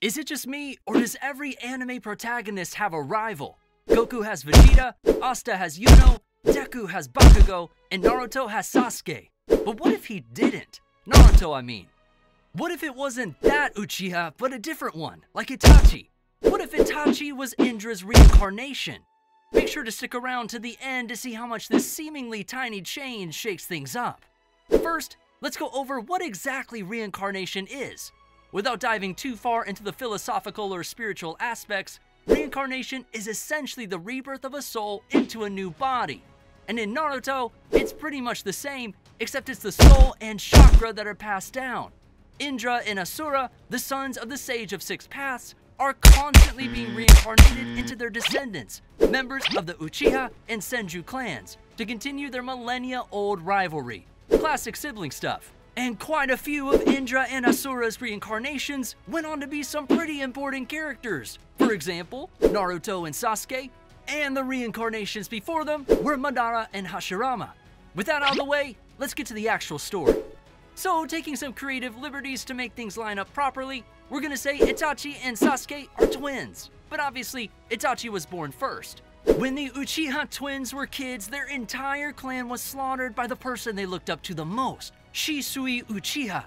Is it just me, or does every anime protagonist have a rival? Goku has Vegeta, Asta has Yuno, Deku has Bakugo, and Naruto has Sasuke. But what if he didn't? Naruto, I mean. What if it wasn't that Uchiha, but a different one, like Itachi? What if Itachi was Indra's reincarnation? Make sure to stick around to the end to see how much this seemingly tiny change shakes things up. First, let's go over what exactly reincarnation is. Without diving too far into the philosophical or spiritual aspects, reincarnation is essentially the rebirth of a soul into a new body. And in Naruto, it's pretty much the same, except it's the soul and chakra that are passed down. Indra and Asura, the sons of the Sage of Six Paths, are constantly being reincarnated into their descendants, members of the Uchiha and Senju clans, to continue their millennia-old rivalry. Classic sibling stuff. And quite a few of Indra and Asura's reincarnations went on to be some pretty important characters. For example, Naruto and Sasuke, and the reincarnations before them were Madara and Hashirama. With that out of the way, let's get to the actual story. So, taking some creative liberties to make things line up properly, we're gonna say Itachi and Sasuke are twins. But obviously, Itachi was born first. When the Uchiha twins were kids, their entire clan was slaughtered by the person they looked up to the most, Shisui Uchiha.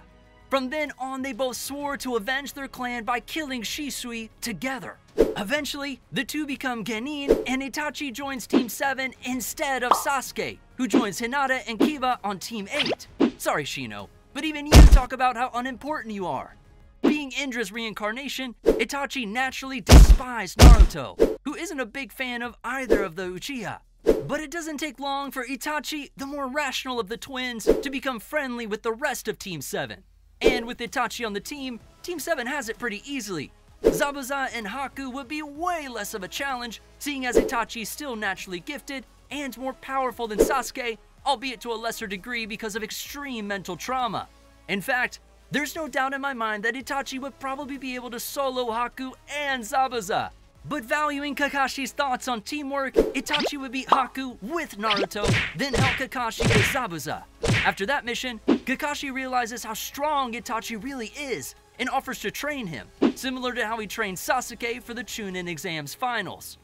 From then on, they both swore to avenge their clan by killing Shisui together. Eventually, the two become Genin, and Itachi joins Team 7 instead of Sasuke, who joins Hinata and Kiba on Team 8. Sorry, Shino, but even you talk about how unimportant you are. Being Indra's reincarnation, Itachi naturally despised Naruto, who isn't a big fan of either of the Uchiha. But it doesn't take long for Itachi, the more rational of the twins, to become friendly with the rest of Team 7. And with Itachi on the team, Team 7 has it pretty easily. Zabuza and Haku would be way less of a challenge, seeing as Itachi is still naturally gifted and more powerful than Sasuke, albeit to a lesser degree because of extreme mental trauma. In fact, there's no doubt in my mind that Itachi would probably be able to solo Haku and Zabuza. But valuing Kakashi's thoughts on teamwork, Itachi would beat Haku with Naruto, then help Kakashi with Zabuza. After that mission, Kakashi realizes how strong Itachi really is and offers to train him, similar to how he trained Sasuke for the Chunin exams finals.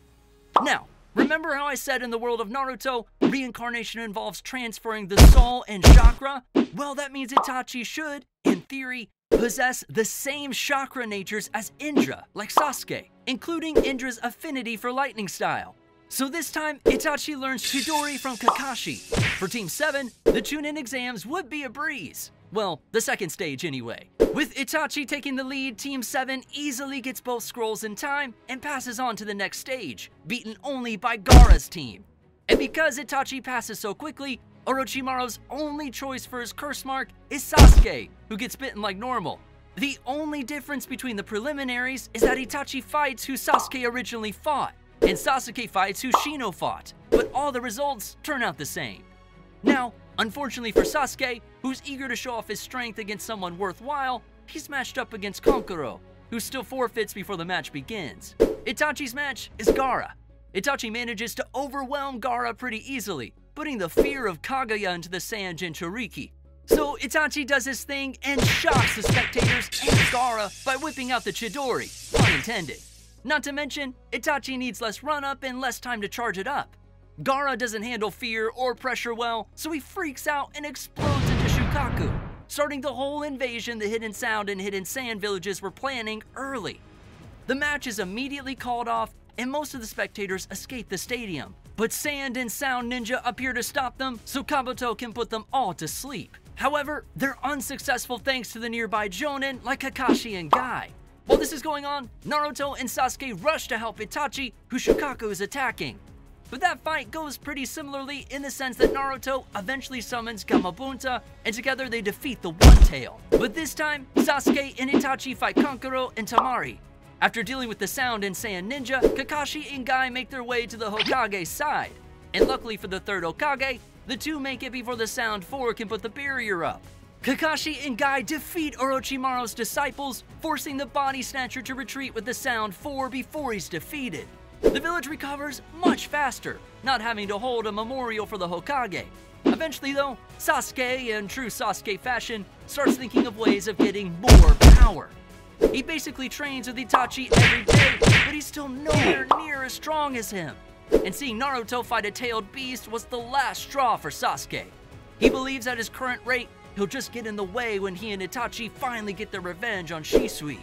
Now, remember how I said in the world of Naruto, reincarnation involves transferring the soul and chakra? Well, that means Itachi should, in theory, possess the same chakra natures as Indra, like Sasuke, including Indra's affinity for lightning style. So this time, Itachi learns Chidori from Kakashi. For Team 7, the Chunin exams would be a breeze. Well, the second stage anyway. With Itachi taking the lead, Team 7 easily gets both scrolls in time and passes on to the next stage, beaten only by Gaara's team. And because Itachi passes so quickly, Orochimaru's only choice for his curse mark is Sasuke, who gets bitten like normal. The only difference between the preliminaries is that Itachi fights who Sasuke originally fought, and Sasuke fights who Shino fought, but all the results turn out the same. Now, unfortunately for Sasuke, who's eager to show off his strength against someone worthwhile, he's matched up against Kankuro, who still forfeits before the match begins. Itachi's match is Gaara. Itachi manages to overwhelm Gaara pretty easily, putting the fear of Kaguya into the Saiyan Jinchuriki. So Itachi does his thing and shocks the spectators and Gaara by whipping out the Chidori, pun intended. Not to mention, Itachi needs less run-up and less time to charge it up. Gaara doesn't handle fear or pressure well, so he freaks out and explodes into Shukaku, starting the whole invasion the Hidden Sound and Hidden Sand villages were planning early. The match is immediately called off, and most of the spectators escape the stadium. But Sand and Sound Ninja appear to stop them, so Kabuto can put them all to sleep. However, they're unsuccessful thanks to the nearby Jonin like Kakashi and Guy. While this is going on, Naruto and Sasuke rush to help Itachi, who Shukaku is attacking. But that fight goes pretty similarly in the sense that Naruto eventually summons Gamabunta, and together they defeat the One-Tail. But this time, Sasuke and Itachi fight Kankuro and Tamari. After dealing with the Sound and Saiyan Ninja, Kakashi and Guy make their way to the Hokage's side. And luckily for the third Hokage, the two make it before the Sound 4 can put the barrier up. Kakashi and Guy defeat Orochimaru's disciples, forcing the Body Snatcher to retreat with the Sound 4 before he's defeated. The village recovers much faster, not having to hold a memorial for the Hokage. Eventually though, Sasuke, in true Sasuke fashion, starts thinking of ways of getting more power. He basically trains with Itachi every day, but he's still nowhere near as strong as him. And seeing Naruto fight a tailed beast was the last straw for Sasuke. He believes at his current rate, he'll just get in the way when he and Itachi finally get their revenge on Shisui.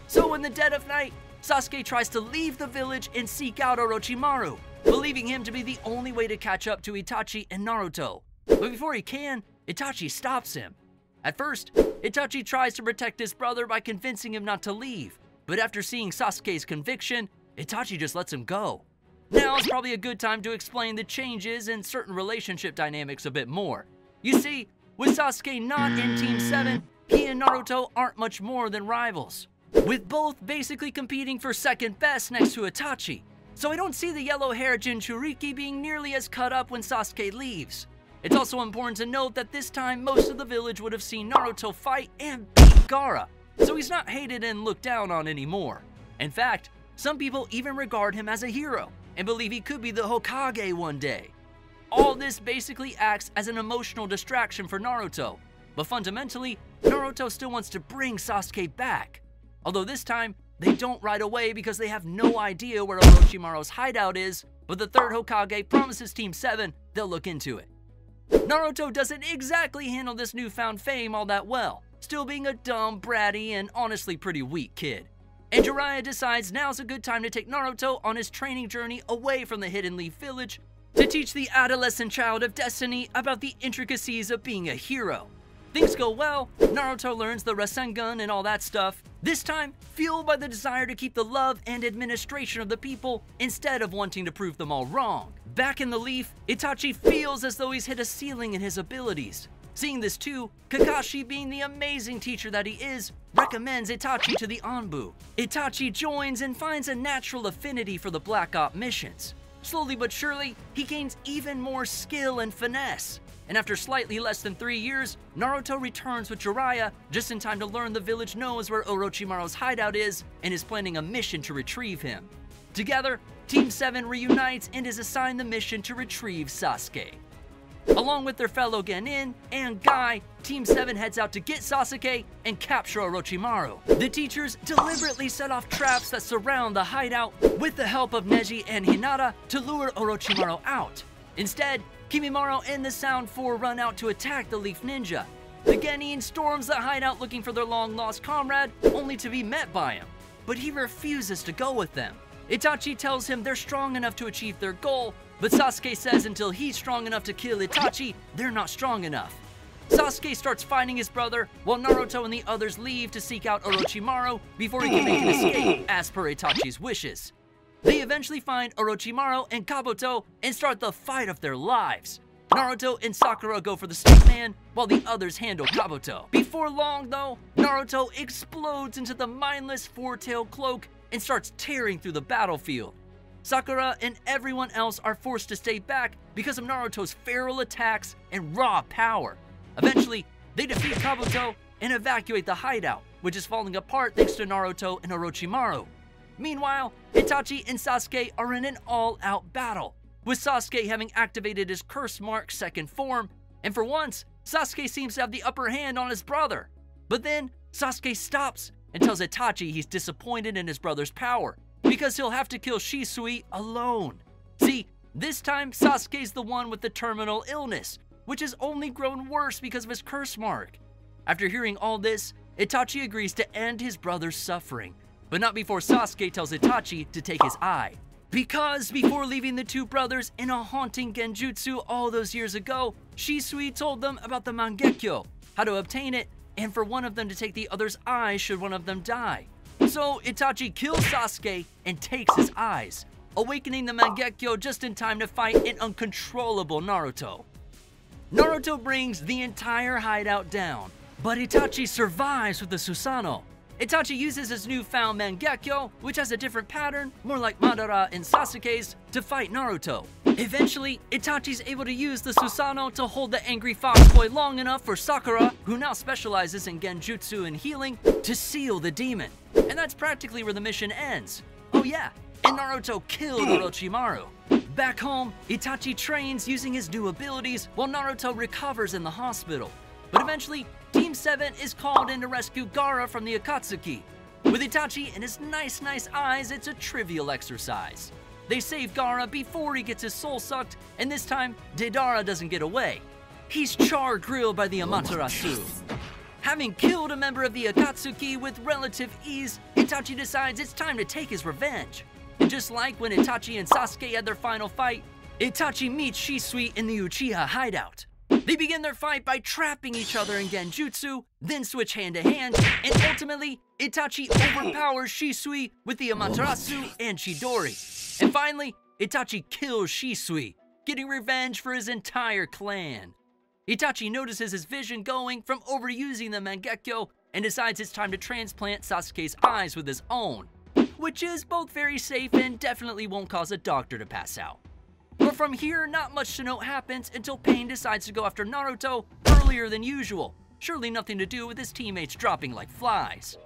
So in the dead of night, Sasuke tries to leave the village and seek out Orochimaru, believing him to be the only way to catch up to Itachi and Naruto. But before he can, Itachi stops him. At first, Itachi tries to protect his brother by convincing him not to leave, but after seeing Sasuke's conviction, Itachi just lets him go. Now is probably a good time to explain the changes in certain relationship dynamics a bit more. You see, with Sasuke not in Team 7, he and Naruto aren't much more than rivals, with both basically competing for second best next to Itachi. So I don't see the yellow-haired Jinchuriki being nearly as cut up when Sasuke leaves. It's also important to note that this time most of the village would have seen Naruto fight and beat Gaara, so he's not hated and looked down on anymore. In fact, some people even regard him as a hero and believe he could be the Hokage one day. All this basically acts as an emotional distraction for Naruto, but fundamentally, Naruto still wants to bring Sasuke back. Although this time, they don't right away because they have no idea where Orochimaru's hideout is, but the third Hokage promises Team 7 they'll look into it. Naruto doesn't exactly handle this newfound fame all that well, still being a dumb, bratty, and honestly pretty weak kid. And Jiraiya decides now's a good time to take Naruto on his training journey away from the Hidden Leaf Village to teach the adolescent child of destiny about the intricacies of being a hero. Things go well, Naruto learns the Rasengan and all that stuff, this time fueled by the desire to keep the love and administration of the people instead of wanting to prove them all wrong. Back in the Leaf, Itachi feels as though he's hit a ceiling in his abilities. Seeing this too, Kakashi, being the amazing teacher that he is, recommends Itachi to the Anbu. Itachi joins and finds a natural affinity for the Black Op missions. Slowly but surely, he gains even more skill and finesse. And after slightly less than 3 years, Naruto returns with Jiraiya just in time to learn the village knows where Orochimaru's hideout is and is planning a mission to retrieve him. Together, Team 7 reunites and is assigned the mission to retrieve Sasuke. Along with their fellow Genin and Guy, Team 7 heads out to get Sasuke and capture Orochimaru. The teachers deliberately set off traps that surround the hideout with the help of Neji and Hinata to lure Orochimaru out. Instead, Kimimaro and the Sound 4 run out to attack the Leaf Ninja. The Genin storms the hideout looking for their long-lost comrade, only to be met by him. But he refuses to go with them. Itachi tells him they're strong enough to achieve their goal, but Sasuke says until he's strong enough to kill Itachi, they're not strong enough. Sasuke starts fighting his brother, while Naruto and the others leave to seek out Orochimaru before he can make an escape as per Itachi's wishes. They eventually find Orochimaru and Kabuto and start the fight of their lives. Naruto and Sakura go for the stickman, while the others handle Kabuto. Before long though, Naruto explodes into the mindless four-tailed cloak and starts tearing through the battlefield. Sakura and everyone else are forced to stay back because of Naruto's feral attacks and raw power. Eventually, they defeat Kabuto and evacuate the hideout, which is falling apart thanks to Naruto and Orochimaru. Meanwhile, Itachi and Sasuke are in an all-out battle, with Sasuke having activated his curse mark second form, and for once, Sasuke seems to have the upper hand on his brother. But then, Sasuke stops and tells Itachi he's disappointed in his brother's power, because he'll have to kill Shisui alone. See, this time Sasuke's the one with the terminal illness, which has only grown worse because of his curse mark. After hearing all this, Itachi agrees to end his brother's suffering, but not before Sasuke tells Itachi to take his eye. Because before leaving the two brothers in a haunting genjutsu all those years ago, Shisui told them about the Mangekyo, how to obtain it, and for one of them to take the other's eye should one of them die. So Itachi kills Sasuke and takes his eyes, awakening the Mangekyo just in time to fight an uncontrollable Naruto. Naruto brings the entire hideout down, but Itachi survives with the Susanoo. Itachi uses his newfound Mangekyo, which has a different pattern, more like Madara and Sasuke's, to fight Naruto. Eventually, Itachi's able to use the Susanoo to hold the angry fox boy long enough for Sakura, who now specializes in genjutsu and healing, to seal the demon. And that's practically where the mission ends. Oh yeah, and Naruto killed Orochimaru. Back home, Itachi trains using his new abilities while Naruto recovers in the hospital. But eventually, Team 7 is called in to rescue Gaara from the Akatsuki, With Itachi and his nice eyes, it's a trivial exercise. They save Gaara before he gets his soul sucked, and this time, Deidara doesn't get away. He's char-grilled by the Amaterasu. Having killed a member of the Akatsuki with relative ease, Itachi decides it's time to take his revenge. And just like when Itachi and Sasuke had their final fight, Itachi meets Shisui in the Uchiha hideout. They begin their fight by trapping each other in Genjutsu, then switch hand to hand, and ultimately, Itachi overpowers Shisui with the Amaterasu and Chidori. And finally, Itachi kills Shisui, getting revenge for his entire clan. Itachi notices his vision going from overusing the Mangekyo and decides it's time to transplant Sasuke's eyes with his own, which is both very safe and definitely won't cause a doctor to pass out. But from here, not much to note happens until Pain decides to go after Naruto earlier than usual, surely nothing to do with his teammates dropping like flies.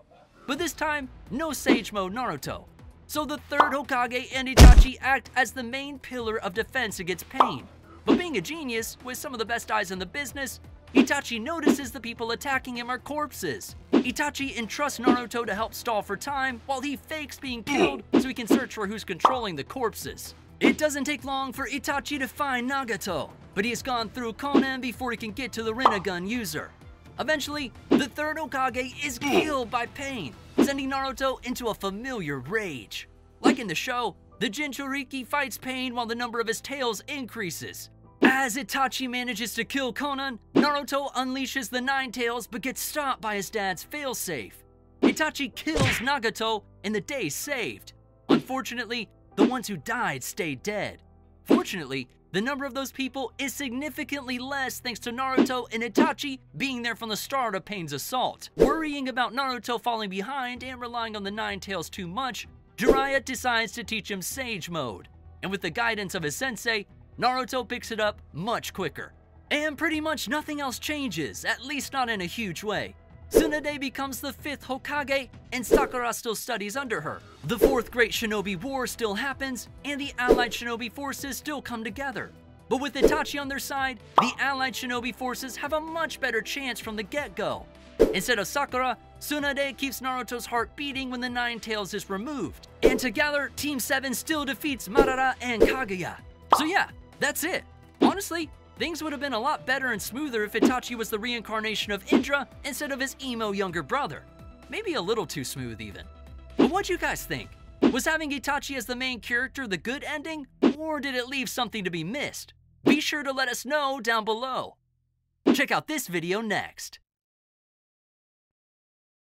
But this time, no Sage Mode Naruto. So the third Hokage and Itachi act as the main pillar of defense against Pain. But being a genius, with some of the best eyes in the business, Itachi notices the people attacking him are corpses. Itachi entrusts Naruto to help stall for time while he fakes being killed so he can search for who's controlling the corpses. It doesn't take long for Itachi to find Nagato, but he has gone through Konan before he can get to the Rinnegan user. Eventually, the third Hokage is killed by Pain, sending Naruto into a familiar rage. Like in the show, the Jinchuriki fights Pain while the number of his tails increases. As Itachi manages to kill Konan, Naruto unleashes the Nine Tails but gets stopped by his dad's failsafe. Itachi kills Nagato and the day's saved. Unfortunately, the ones who died stayed dead. Fortunately, the number of those people is significantly less thanks to Naruto and Itachi being there from the start of Pain's assault. Worrying about Naruto falling behind and relying on the Nine Tails too much, Jiraiya decides to teach him Sage Mode, and with the guidance of his sensei, Naruto picks it up much quicker. And pretty much nothing else changes, at least not in a huge way. Tsunade becomes the 5th Hokage, and Sakura still studies under her. The 4th Great Shinobi War still happens, and the allied shinobi forces still come together. But with Itachi on their side, the allied shinobi forces have a much better chance from the get-go. Instead of Sakura, Tsunade keeps Naruto's heart beating when the Nine Tails is removed. And together, Team 7 still defeats Madara and Kaguya. So yeah, that's it. Honestly, things would have been a lot better and smoother if Itachi was the reincarnation of Indra instead of his emo younger brother. Maybe a little too smooth even. But what'd you guys think? Was having Itachi as the main character the good ending, or did it leave something to be missed? Be sure to let us know down below. Check out this video next.